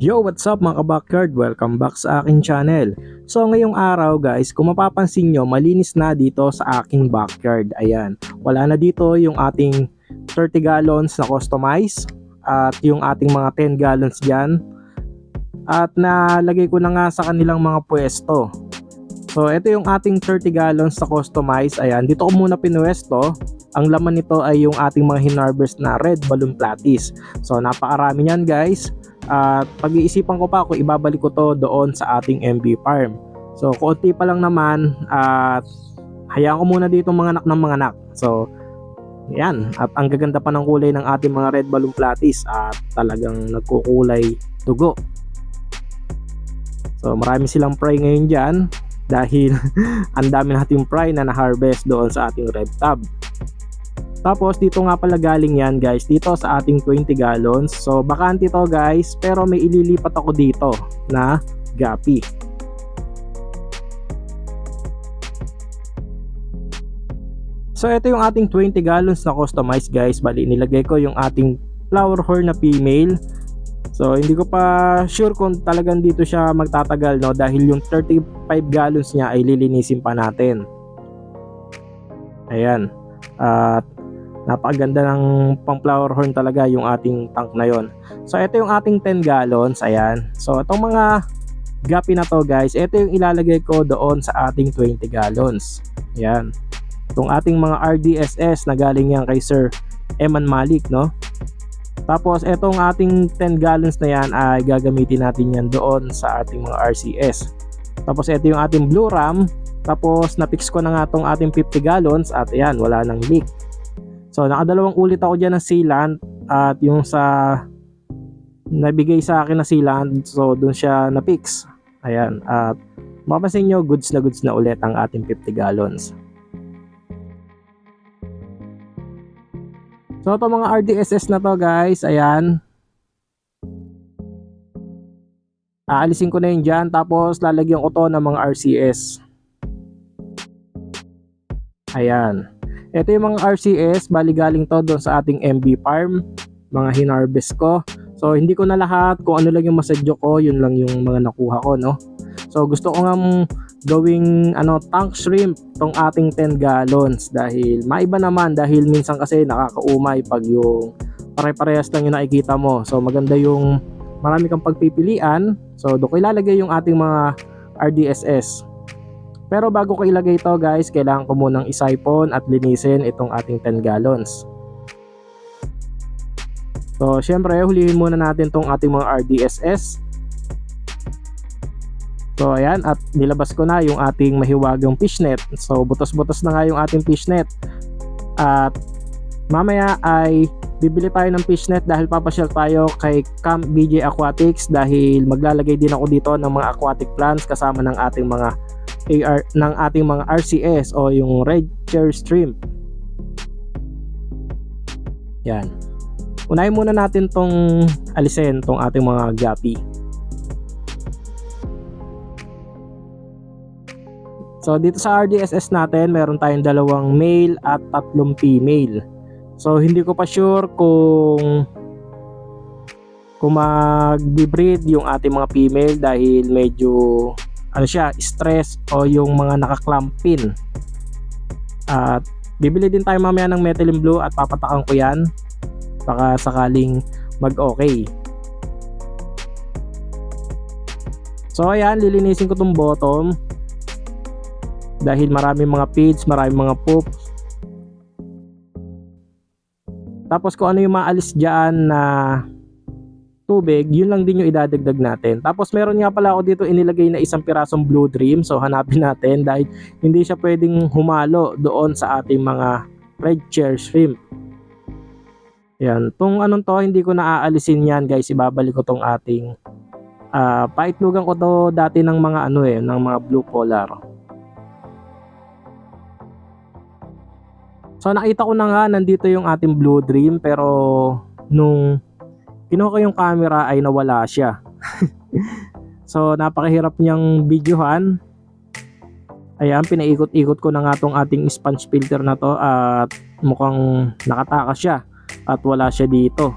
Yo, what's up mga ka-backyard? Welcome back sa aking channel. So ngayong araw guys, kung mapapansin nyo, malinis na dito sa aking backyard. Ayan, wala na dito yung ating 30 gallons na customize at yung ating mga 10 gallons dyan. At nalagay ko na nga sa kanilang mga pwesto. So ito yung ating 30 gallons na customize. Ayan, dito ko muna pinwesto. Ang laman nito ay yung ating mga hinarvest na red balloon platies. So napakarami niyan guys. At pag-iisipan ko pa kung ibabalik ko to doon sa ating MB farm. So konti pa lang naman at hayaan ko muna dito mga anak ng mga anak. So yan, at ang gaganda pa ng kulay ng ating mga red balloon platies at talagang nagkukulay dugo. So marami silang fry ngayon dyan dahil ang dami nating fry na na-harvest doon sa ating red tab. Tapos dito nga pala galing yan guys, dito sa ating 20 gallons. So bakante to guys, pero may ililipat ako dito na gapi. So ito yung ating 20 gallons na customized guys. Bali nilagay ko yung ating flower horn na female. So hindi ko pa sure kung talagang dito siya magtatagal no, dahil yung 35 gallons niya ay lilinisin pa natin. Ayan. At napakaganda ng pang flower horn talaga yung ating tank na yon. So ito yung ating 10 gallons. Ayan. So itong mga gapi na to guys, ito yung ilalagay ko doon sa ating 20 gallons. Ayan. Itong ating mga RDSS na galing yan kay Sir Eman Malik, no? Tapos itong ating 10 gallons na yan ay gagamitin natin yan doon sa ating mga RCS. Tapos ito yung ating blue ram. Tapos napix ko na nga itong ating 50 gallons at ayan, wala nang leak. So nakadalawang ulit ako dyan ng sealant at yung sa nabigay sa akin na sealant, so dun siya na-fix. Ayan, at mapapansin nyo goods na ulit ang ating 50 gallons. So ito mga RDSS na to guys, ayan. Aalisin ko na yun dyan, tapos lalagyan ko to ng mga RCS. Ayan. Ito yung mga RCS, bali galing to doon sa ating MB farm, mga hinarvest ko. So hindi ko na lahat, kung ano lang yung masadyo ko, yun lang yung mga nakuha ko, no. So gusto ko nga gawing tank shrimp tong ating 10 gallons dahil maiba naman, dahil minsan kasi nakakaumay pag yung pare-parehas lang yung nakikita mo. So maganda yung marami kang pagpipilian. So doon ko ilalagay yung ating mga RDSS. Pero bago ko ilagay ito guys, kailangan ko munang isipon at linisin itong ating 10 gallons. So syempre hulihin muna natin itong ating mga RDSS. So ayan, at nilabas ko na yung ating mahiwagang fishnet. So butos-butos na nga yung ating fishnet. At mamaya ay bibili tayo ng fishnet dahil papasyal tayo kay Camp BJ Aquatics dahil maglalagay din ako dito ng mga aquatic plants kasama ng ating mga RCS o yung red cherry shrimp. Yan. Unahin muna natin tong alisin tong ating mga gapi. So dito sa RDSS natin, meron tayong 2 male at 3 female. So hindi ko pa sure kung mag-breed yung ating mga female dahil medyo stress o yung mga nakaklampin. At bibili din tayo mamaya ng methylene blue at papatakan ko yan baka sakaling mag-okay. So ayan, lilinisin ko tong bottom dahil maraming mga feeds, maraming mga poops. Tapos kung ano yung maalis dyan na tubig, yun lang din yung idadagdag natin. Tapos meron nga pala ako dito inilagay na isang pirasong blue dream. So hanapin natin dahil hindi siya pwedeng humalo doon sa ating mga red cherry shrimp. Yan, tong to hindi ko na aalisin yan guys, ibabalik ko tong ating paitlugan ko to dati ng mga ng mga blue polar. So nakita ko na nga nandito yung ating blue dream, pero nung kinuha ko yung camera ay nawala siya. So napakahirap niyang videohan. Ayan, pinaikot-ikot ko na nga tong ating sponge filter na to at mukhang nakatakas siya at wala siya dito.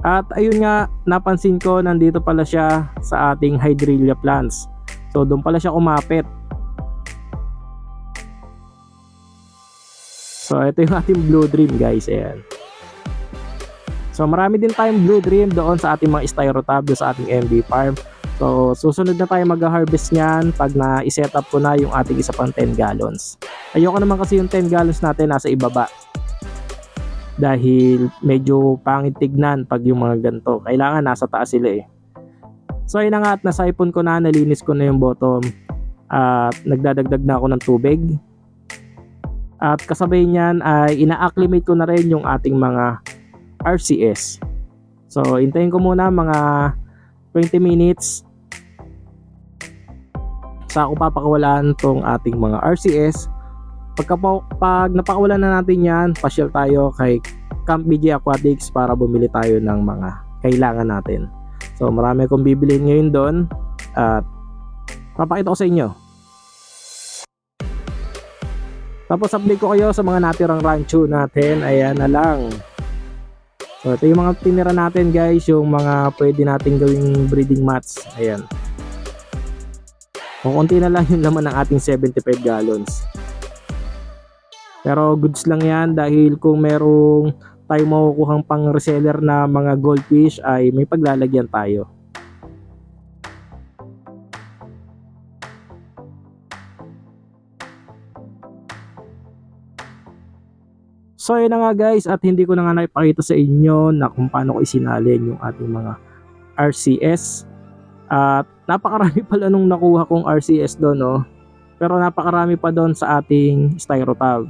At ayun nga, napansin ko nandito pala siya sa ating hydrilla plants. So doon pala siya kumapit. So ito yung ating blue dream guys, ayan. So marami din tayong blue dream doon sa ating mga styrotab doon sa ating MB farm. So susunod na tayo mag-harvest niyan pag na-set up ko na yung ating isa pang 10 gallons. Ayoko naman kasi yung 10 gallons natin nasa ibaba. Dahil medyo pangit tignan pag yung mga ganito. Kailangan nasa taas sila eh. So ayun na nga at nasaipon ko na, nalinis ko na yung bottom. At nagdadagdag na ako ng tubig. At kasabay niyan ay ina-acclimate ko na rin yung ating mga RCS. So hintayin ko muna mga 20 minutes. Sa ako papakawalan tong ating mga RCS. Pag napakawalan na natin yan, pasyal tayo kay Camp BJ Aquatics para bumili tayo ng mga kailangan natin. So marami akong bibilihin ngayon doon at papakita ko sa inyo. Tapos update ko kayo sa mga natirang rancho natin. Ayan na lang. So ito yung mga tinira natin guys, yung mga pwede nating gawing breeding mats. Ayan. Kukunti na lang yung laman ng ating 75 gallons. Pero goods lang yan dahil kung merong tayo makukuhang pang reseller na mga goldfish ay may paglalagyan tayo. So yun na nga guys, at hindi ko na nga naipakita sa inyo na kung paano ko isinalin yung ating mga RCS. At napakarami pala nung nakuha kong RCS doon, no? Pero napakarami pa doon sa ating styrotab.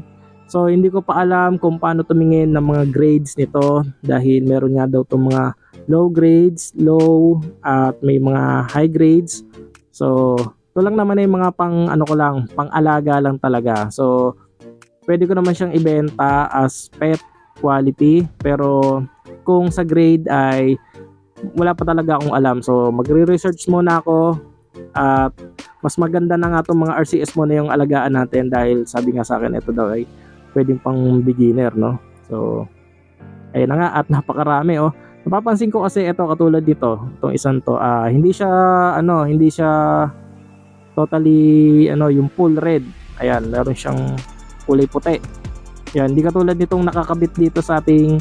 So hindi ko pa alam kung paano tumingin ng mga grades nito dahil meron nga daw itong mga low grades, low at may mga high grades. So ito lang naman ay mga pang ano ko lang, pang alaga lang talaga. So pwede ko naman siyang ibenta as pet quality, pero kung sa grade ay wala pa talaga akong alam. So magre-research muna ako at mas maganda na nga itong mga RCS mo na yung alagaan natin dahil sabi nga sa akin ito daw ay pwedeng pang beginner, no? So ayun na nga at napakarami oh. Napapansin ko kasi ito katulad dito, itong isang to, hindi siya totally yung full red. Ayan, meron siyang kulay puti. Yan, hindi katulad nitong nakakabit dito sa ating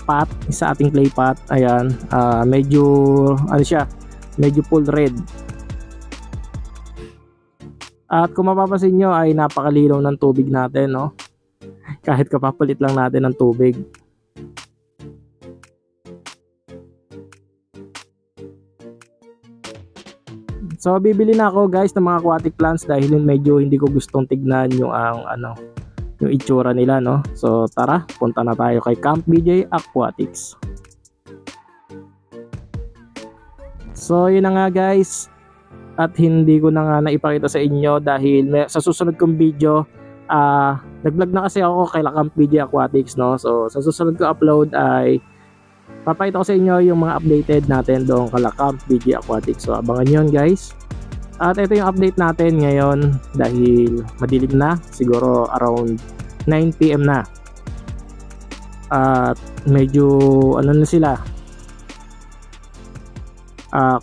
pot, sa ating clay pot. Ayan, medyo medyo full red. At kung mapapansin nyo ay napakalinaw ng tubig natin, no? Kahit kapapalit lang natin ng tubig. So bibili na ako guys ng mga aquatic plants dahil medyo hindi ko gustong tignan yung yung itsura nila, no? So tara, punta na tayo kay Camp BJ Aquatics. So yun na nga guys. At hindi ko na nga naipakita sa inyo dahil sa susunod kong video nag-vlog na kasi ako kay Camp BJ Aquatics, no? So sa susunod ko upload ay papakita ko sa inyo yung mga updated natin doon kay Camp BJ Aquatics. So abangan nyo guys. At ito yung update natin ngayon dahil madilim na, siguro around 9 PM na. At medyo na sila,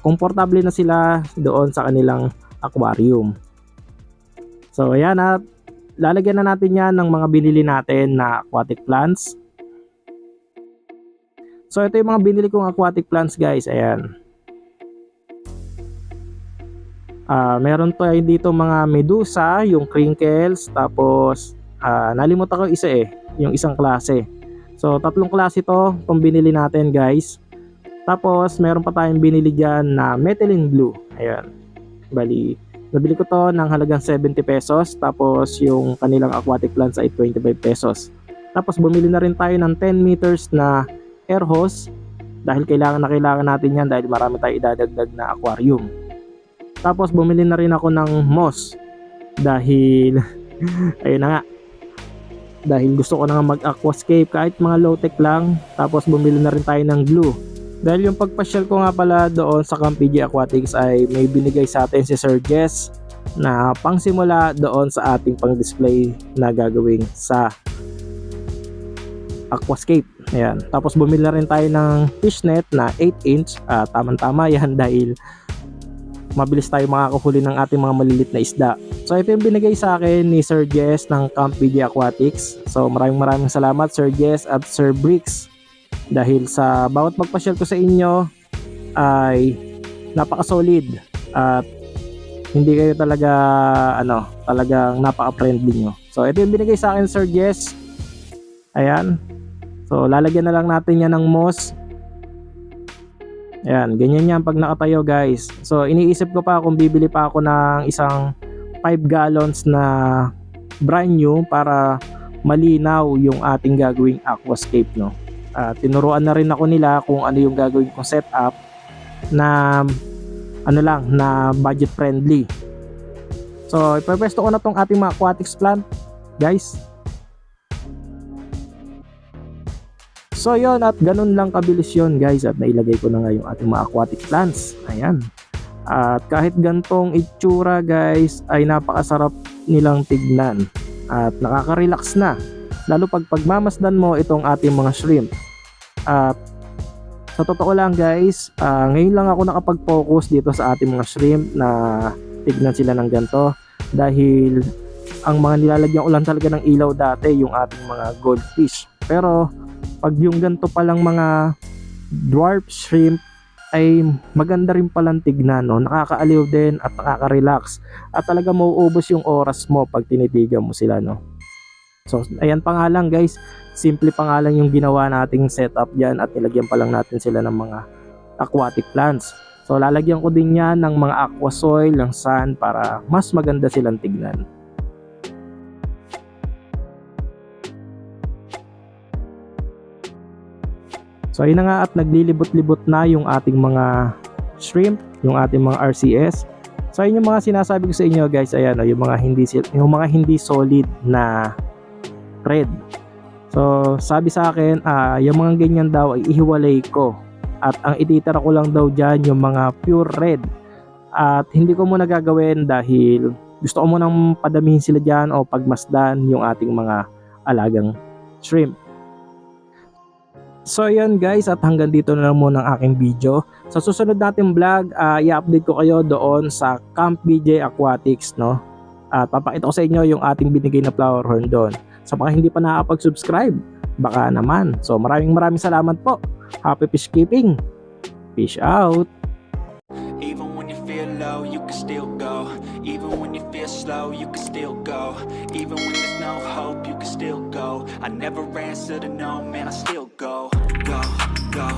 komportable na sila doon sa kanilang aquarium. So ayan, at lalagyan na natin yan ng mga binili natin na aquatic plants. So ito yung mga binili kong aquatic plants guys, ayan. Meron to dito mga medusa, yung crinkles, tapos nalimutan ko isa yung isang klase. So tatlong klase to itong binili natin guys. Tapos meron pa tayong binili dyan na methylene blue. Ayan. Bali, nabili ko to ng halagang 70 pesos. Tapos yung kanilang aquatic plants ay 25 pesos. Tapos bumili na rin tayo ng 10 meters na air hose. Dahil kailangan natin yan dahil marami tayong idadagdag na aquarium. Tapos bumili na rin ako ng moss. Dahil, ayun na nga. Dahil gusto ko na nga mag-aquascape kahit mga low-tech lang. Tapos bumili na rin tayo ng glue. Dahil yung pagpasyal ko nga pala doon sa Camp BJ Aquatics ay may binigay sa atin si Sir Jess na pangsimula doon sa ating pang-display na gagawin sa aquascape. Ayan. Tapos bumili na rin tayo ng fishnet na 8 inch. Tama-tama yan dahil mabilis tayo makakahuli ng ating mga malilit na isda. So ito yung binigay sa akin ni Sir Jess ng Camp BJ Aquatics. So maraming salamat Sir Jess at Sir Bricks, dahil sa bawat magpasyal ko sa inyo ay napaka-solid at hindi kayo talaga talagang napaka-friendly nyo. So ito yung binigay sa akin Sir Jess. Ayan. So lalagyan na lang natin yan ng moss. Ayan, ganyan yan pag nakatayo guys. So iniisip ko pa kung bibili pa ako ng isang 5 gallons na brand new para malinaw yung ating gagawing aquascape, no. Tinuruan na rin ako nila kung ano yung gagawin kong setup na na budget friendly. So ipapwesto ko na tong ating mga aquatics plant guys. So yon, at ganun lang kabilis yun guys, at nailagay ko na nga yung ating mga aquatic plants. Ayan. At kahit gantong itsura guys ay napakasarap nilang tignan at nakaka-relax na, lalo pag pagmamasdan mo itong ating mga shrimp. At sa totoo lang guys, ngayon lang ako nakapag-focus dito sa ating mga shrimp na tignan sila ng ganto, dahil ang mga nilalagyan ko lang talaga ng ilaw dati yung ating mga goldfish. Pero pag yung ganto palang mga dwarf shrimp ay maganda rin palang tignan, no? Nakakaaliw din at nakaka-relax, at talaga mauubos yung oras mo pag tinitigan mo sila, no? So ayan pa nga lang guys, simple pa nga lang yung ginawa nating setup dyan, at nilagyan pa lang natin sila ng mga aquatic plants. So lalagyan ko din yan ng mga aqua soil, ng sand, para mas maganda silang tignan. So ayun na nga, at naglilibot-libot na yung ating mga shrimp, yung ating mga RCS. So ayun yung mga sinasabi ko sa inyo guys, ayan, yung mga hindi solid na red. So sabi sa akin, yung mga ganyan daw ay ihiwalay ko, at ang ititira ko lang daw dyan yung mga pure red. At hindi ko muna gagawin dahil gusto ko munang padamihin sila dyan o pagmasdan yung ating mga alagang shrimp. So yan guys, at hanggang dito na lang muna ang aking video. Sa susunod nating vlog, i-update ko kayo doon sa Camp BJ Aquatics, no? At papakita ko sa inyo yung ating binigay na flower horn doon. Sa mga hindi pa nakapag-subscribe, baka naman. So maraming salamat po. Happy fish keeping. Fish out. Even when you feel low, you can still go. Even when you feel slow, you can still go. Even when there's no hope, you can still go. I never answer to no, man, I still go. Go, go.